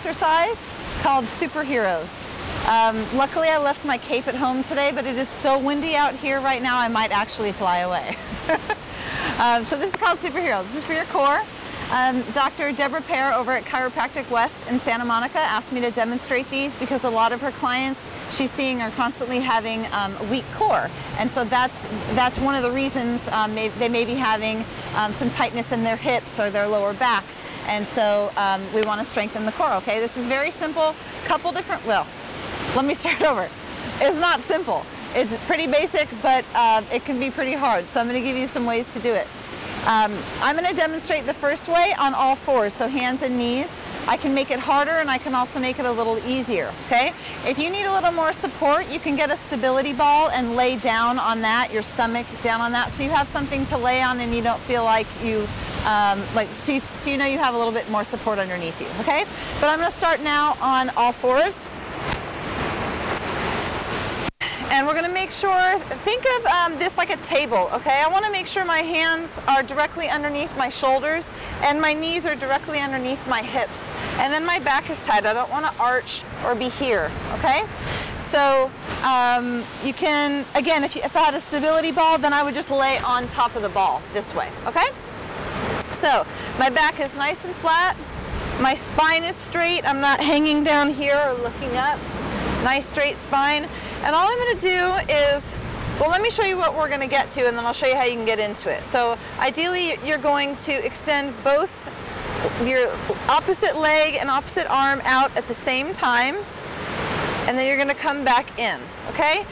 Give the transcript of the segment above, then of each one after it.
exercise called Superheroes. Luckily I left my cape at home today, but it is so windy out here right now I might actually fly away. So this is called Superheroes. This is for your core. Dr. Deborah Pear over at Chiropractic West in Santa Monica asked me to demonstrate these because a lot of her clients she's seeing are constantly having a weak core, and so that's one of the reasons they may be having some tightness in their hips or their lower back, and so we want to strengthen the core. Okay, this is very simple. Couple different. Well, let me start over. It's not simple. It's pretty basic, but it can be pretty hard. So I'm going to give you some ways to do it. I'm going to demonstrate the first way on all fours, so hands and knees. I can make it harder and I can also make it a little easier, okay? If you need a little more support, you can get a stability ball and lay down on that, your stomach down on that, so you have something to lay on and you don't feel like you, so you know you have a little bit more support underneath you, okay? But I'm going to start now on all fours. And we're going to make sure, think of this like a table, okay? I want to make sure my hands are directly underneath my shoulders and my knees are directly underneath my hips. And then my back is tight. I don't want to arch or be here, okay? So you can, again, if I had a stability ball, then I would just lay on top of the ball this way, okay? So my back is nice and flat. My spine is straight. I'm not hanging down here or looking up. Nice straight spine. And all I'm going to do is, well, let me show you what we're going to get to, and then I'll show you how you can get into it. So ideally, you're going to extend both your opposite leg and opposite arm out at the same time, and then you're going to come back in, okay?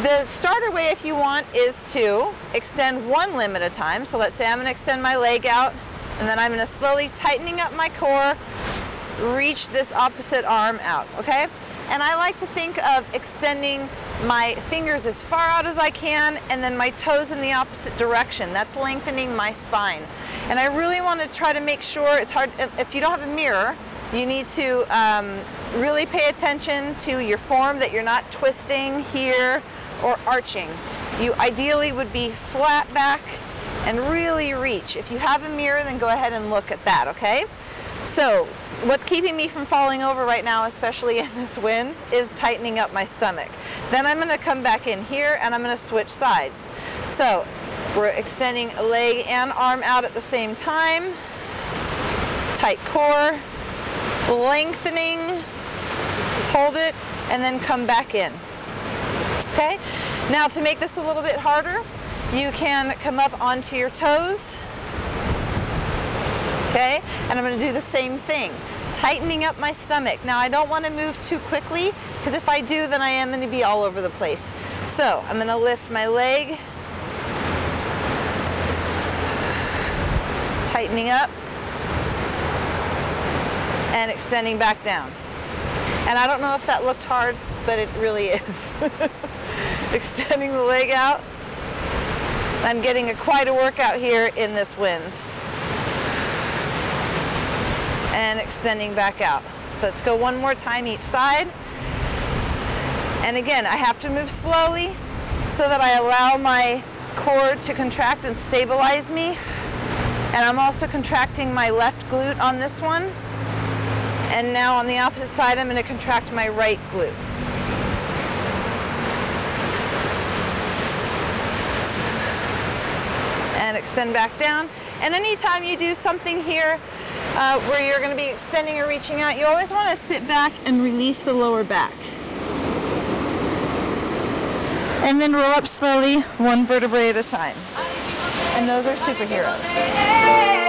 The starter way, if you want, is to extend one limb at a time. So let's say I'm going to extend my leg out, and then I'm going to slowly tightening up my core, reach this opposite arm out, okay? And I like to think of extending my fingers as far out as I can and then my toes in the opposite direction. That's lengthening my spine. And I really want to try to make sure, it's hard, if you don't have a mirror, you need to really pay attention to your form, that you're not twisting here or arching. You ideally would be flat back and really reach. If you have a mirror, then go ahead and look at that, okay? So what's keeping me from falling over right now, especially in this wind, is tightening up my stomach. Then I'm going to come back in here and I'm going to switch sides. So we're extending leg and arm out at the same time. Tight core, lengthening, hold it, and then come back in. Okay? Now to make this a little bit harder, you can come up onto your toes. Okay, and I'm going to do the same thing, tightening up my stomach. Now I don't want to move too quickly, because if I do, then I am going to be all over the place. So I'm going to lift my leg, tightening up, and extending back down. And I don't know if that looked hard, but it really is. Extending the leg out. I'm getting quite a workout here in this wind. And extending back out. So let's go one more time each side. And again, I have to move slowly so that I allow my core to contract and stabilize me. And I'm also contracting my left glute on this one. And now on the opposite side, I'm going to contract my right glute. And extend back down. And anytime you do something here where you're going to be extending or reaching out, you always want to sit back and release the lower back. And then roll up slowly, one vertebrae at a time. And those are Superheroes.